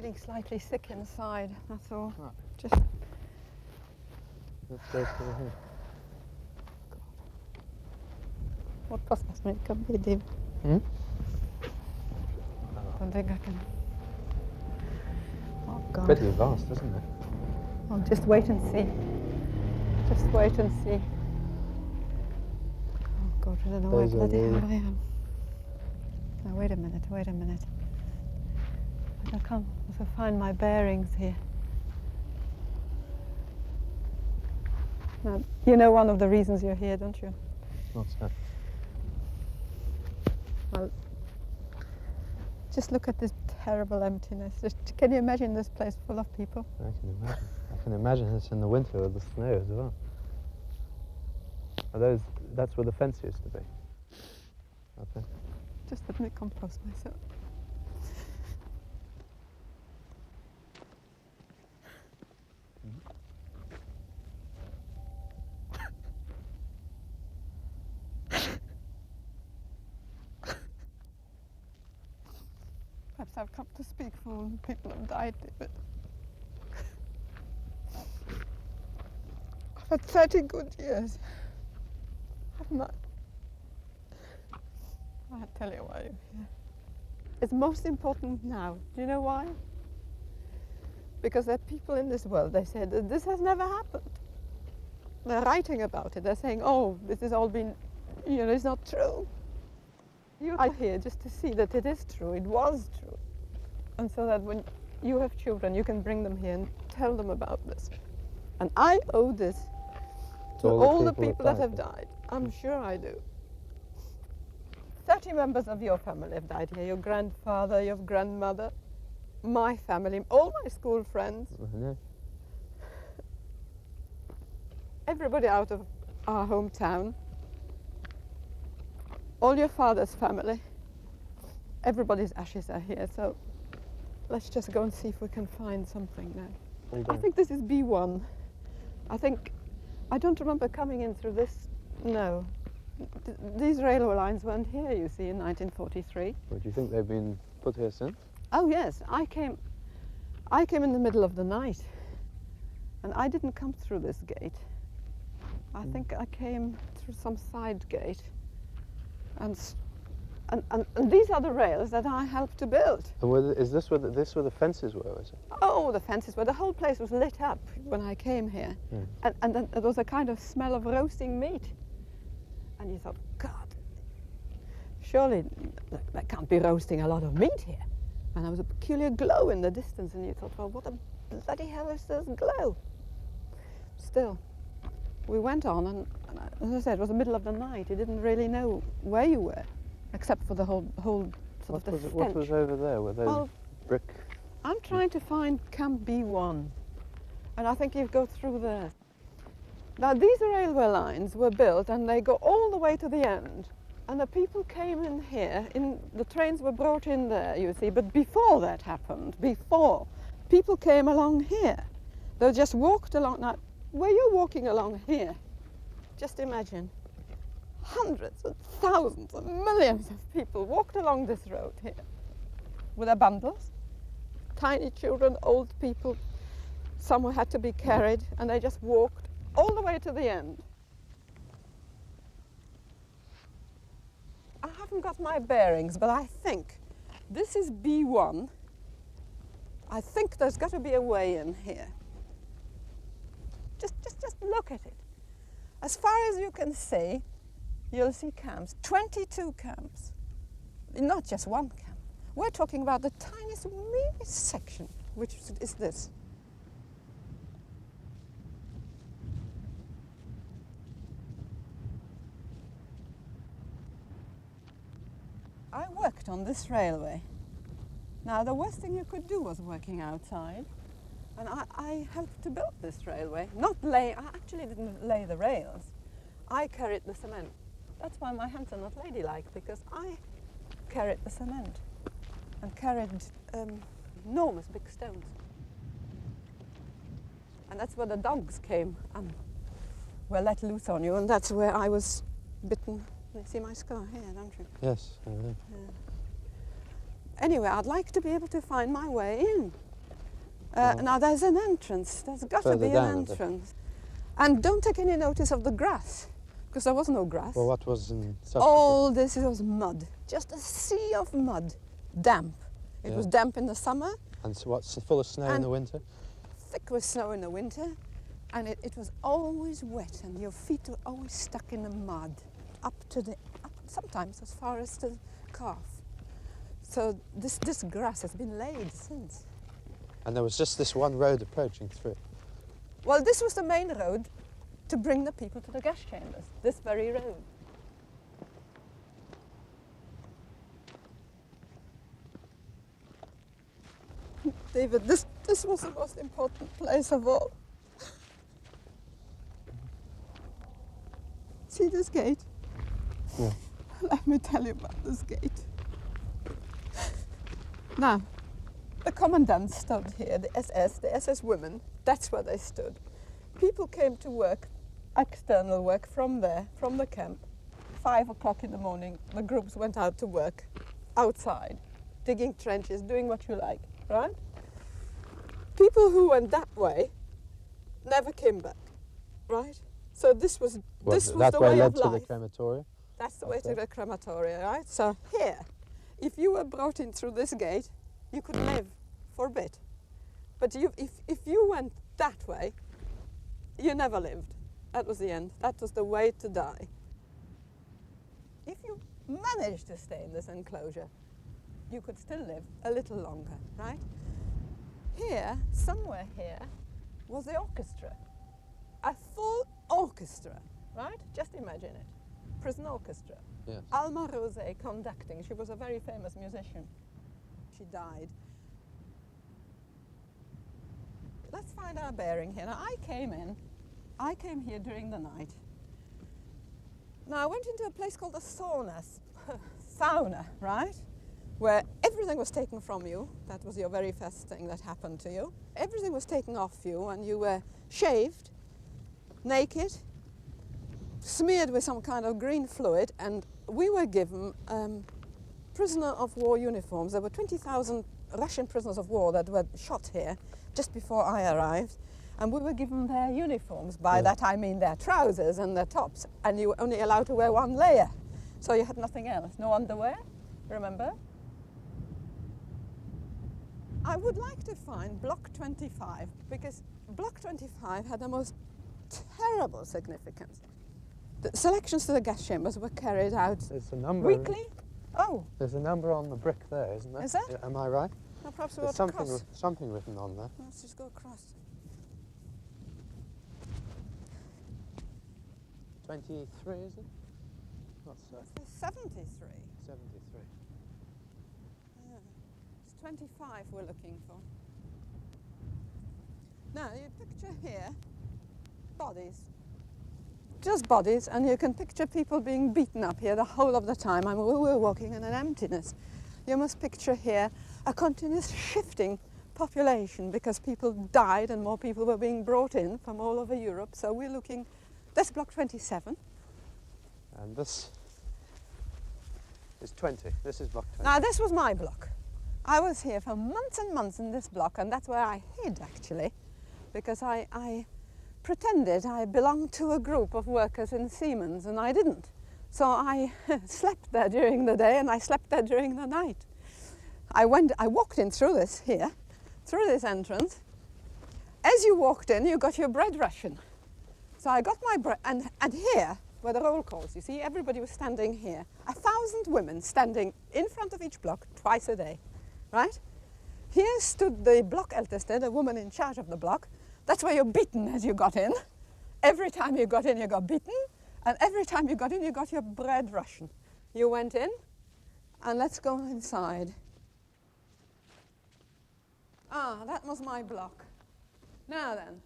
feeling slightly sick inside, that's all. Right. Just... Let's go through here. What posso make be deep? Don't think I can. Oh God. Pretty vast, isn't it? I'll just wait and see. Just wait and see. Oh God, I don't know where bloody hell I am. Now wait a minute. I can't also find my bearings here. Now, you know one of the reasons you're here, don't you? What's that? Well, just look at this terrible emptiness. Can you imagine this place full of people? I can imagine. I can imagine it's in the winter with the snow as well. That's where the fence used to be. Up there. Just let me compose myself. Perhaps I've come to speak for all the people who have died, but I've had 30 good years, haven't I? I'll tell you why you're here. It's most important now. Do you know why? Because there are people in this world, they say that this has never happened. They're writing about it. They're saying, oh, this has all been, it's not true. You are here just to see that it is true, it was true. And so that when you have children, you can bring them here and tell them about this. And I owe this to all the people that have died. I'm sure I do. 30 members of your family have died here. Your grandfather, your grandmother, my family, all my school friends. Everybody out of our hometown. All your father's family. Everybody's ashes are here, so let's just go and see if we can find something now. I think this is B1. I don't remember coming in through this, no. These railway lines weren't here, you see, in 1943. Well, do you think they've been put here since? Oh yes, I came in the middle of the night, and I didn't come through this gate. I think I came through some side gate, and these are the rails that I helped to build. And is this where the fences were? Is it? Oh, the fences were. The whole place was lit up when I came here, and then there was a kind of smell of roasting meat. And you thought, God, surely there can't be roasting a lot of meat here. And there was a peculiar glow in the distance, and you thought, well, what the bloody hell is this glow? Still, we went on, and as I said, it was the middle of the night. You didn't really know where you were, except for the whole sort of the stench. What was over there? Were those brick? I'm trying to find Camp B1, and I think you go through there. Now, these railway lines were built, and they go all the way to the end. And the people came in here, the trains were brought in there, you see. But before that happened, people came along here. They just walked along. Now, were you walking along here? Just imagine. Hundreds and thousands and millions of people walked along this road here with their bundles. Tiny children, old people. Some had to be carried, and they just walked all the way to the end. I haven't got my bearings, but I think this is B1. I think there's got to be a way in here. Just look at it. As far as you can see, you'll see camps, 22 camps. Not just one camp. We're talking about the tiniest, meanest section, which is this. I worked on this railway. Now, the worst thing you could do was working outside. And I helped to build this railway. I actually didn't lay the rails. I carried the cement. That's why my hands are not ladylike, because I carried the cement and carried enormous big stones. And that's where the dogs came and were let loose on you, and that's where I was bitten. You see my scar here, don't you? Yes. I know. Yeah. Anyway, I'd like to be able to find my way in. Now there's an entrance. There's got to Further be an down a bit. entrance. And don't take any notice of the grass, because there was no grass. Well, what was in such All this was mud, just a sea of mud, damp. It Yeah. was damp in the summer, And so what's full of snow in And- the winter? thick with snow in the winter, and it was always wet, and your feet were always stuck in the mud, up sometimes as far as the calf. So this grass has been laid since. And there was just this one road approaching through. Well, this was the main road to bring the people to the gas chambers, this very road. David, this was the most important place of all. See this gate? Yeah. Let me tell you about this gate. Now, the commandant stood here, the SS women, that's where they stood. People came to work, external work from there, from the camp. 5 o'clock in the morning, the groups went out to work, outside, digging trenches, doing what you like, right? People who went that way never came back, right? So this was That the way way led of to the life. crematorium. That's the way to Okay. the crematoria, right? So here, if you were brought in through this gate, you could live for a bit. But if you went that way, you never lived. That was the end. That was the way to die. If you managed to stay in this enclosure, you could still live a little longer, right? Here, somewhere here, was the orchestra. A full orchestra, right? Just imagine it. Prison orchestra. Yes. Alma Rose conducting. She was a very famous musician. She died. Let's find our bearing here. Now, I came here during the night. Now, I went into a place called the sauna, right? Where everything was taken from you. That was your very first thing that happened to you. Everything was taken off you, and you were shaved, naked, smeared with some kind of green fluid, and we were given prisoner of war uniforms. There were 20,000 Russian prisoners of war that were shot here just before I arrived, and we were given their uniforms. By that I mean their trousers and their tops, and you were only allowed to wear one layer. So you had nothing else, no underwear, remember? I would like to find Block 25, because Block 25 had the most terrible significance. The selections to the gas chambers were carried out There's a number. weekly. Oh, There's a number on the brick there, isn't there? Is there? Yeah, am I right? no, perhaps we There's ought to cross. something written on there. Let's just go across. 23, is it? What's that? It's 73. 73. Yeah. It's 25 we're looking for. Now, you picture here bodies. Just bodies, and you can picture people being beaten up here the whole of the time. I mean, we were walking in an emptiness. You must picture here a continuous shifting population, because people died and more people were being brought in from all over Europe. So we're looking, that's Block 27. And this is 20. This is block 20. Now, this was my block. I was here for months and months in this block, and that's where I hid, actually, because I pretended I belonged to a group of workers in Siemens, and I didn't. So I slept there during the day, and I slept there during the night. I walked in through this here, through this entrance. As you walked in, you got your bread ration. So I got my bread, and here were the roll calls. You see, everybody was standing here. 1,000 women standing in front of each block twice a day, right? Here stood the block älteste, the woman in charge of the block. That's where you're beaten as you got in. Every time you got in, you got beaten. And every time you got in, you got your bread ration. You went in, and let's go inside. Ah, that was my block. Now then,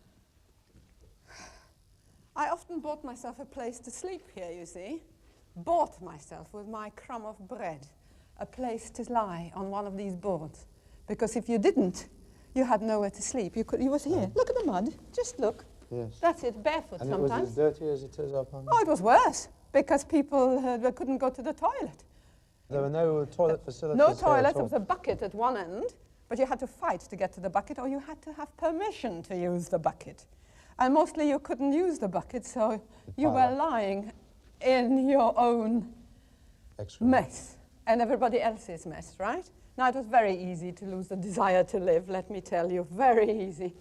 I often bought myself a place to sleep here, you see. Bought myself with my crumb of bread a place to lie on one of these boards. Because if you didn't, you had nowhere to sleep. You was here. Look at the mud. Just look. Yes. That's it, barefoot And sometimes. it was as dirty as it is up on Oh, it was worse, because people couldn't go to the toilet. There were no toilet facilities No here at toilet, all. there was a bucket at one end, But you had to fight to get to the bucket, or you had to have permission to use the bucket. And mostly you couldn't use the bucket, so you were lying in your own mess and everybody else's mess, right? Now, it was very easy to lose the desire to live, let me tell you, very easy.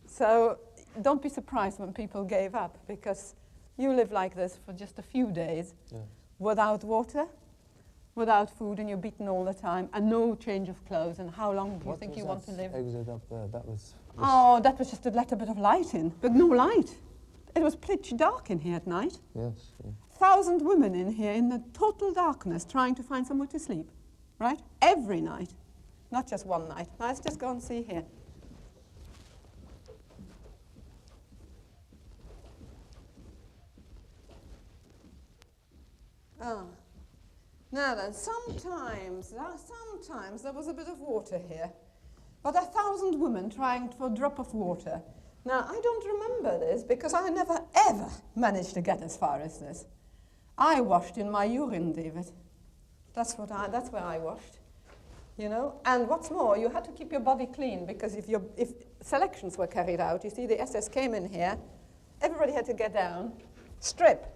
So don't be surprised when people gave up, because you live like this for just a few days, without water, without food, and you're beaten all the time, and no change of clothes. And how long do you think you want to live? Exit up there? That was. Oh, that was just to let a bit of light in, but no light. It was pitch dark in here at night. Yes. Yeah. 1,000 women in here in the total darkness trying to find somewhere to sleep, right? Every night, not just one night. Now let's just go and see here. Ah. Now then, sometimes there was a bit of water here, but 1,000 women trying for a drop of water. Now, I don't remember this because I never ever managed to get as far as this. I washed in my urine, David. That's where I washed, you know. And what's more, you had to keep your body clean, because if selections were carried out, you see the SS came in here, everybody had to get down, strip.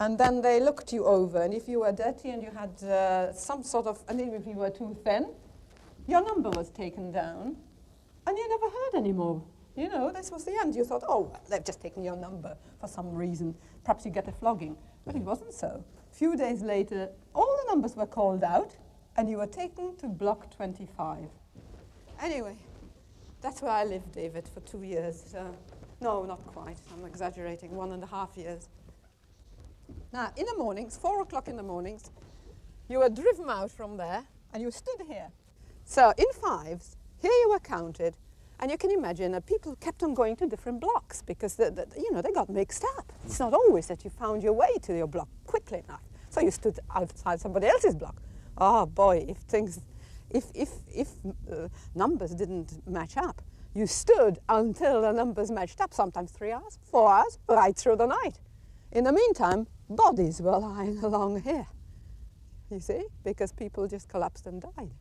And then they looked you over, and if you were dirty and you had some sort of, and if you were too thin, your number was taken down, and you never heard anymore. You know, this was the end. You thought, oh, well, they've just taken your number for some reason. Perhaps you get a flogging. But it wasn't so. A few days later, all the numbers were called out, and you were taken to block 25. Anyway, that's where I lived, David, for 2 years. No, not quite. I'm exaggerating, 1.5 years. Now, in the mornings, 4 o'clock in the mornings, you were driven out from there, and you stood here. So in fives, here you were counted, and you can imagine that people kept on going to different blocks, because you know, they got mixed up. It's not always that you found your way to your block quickly enough. So you stood outside somebody else's block. Oh boy, if numbers didn't match up, you stood until the numbers matched up, sometimes 3 hours, 4 hours, right through the night. In the meantime, bodies were lying along here, you see, because people just collapsed and died.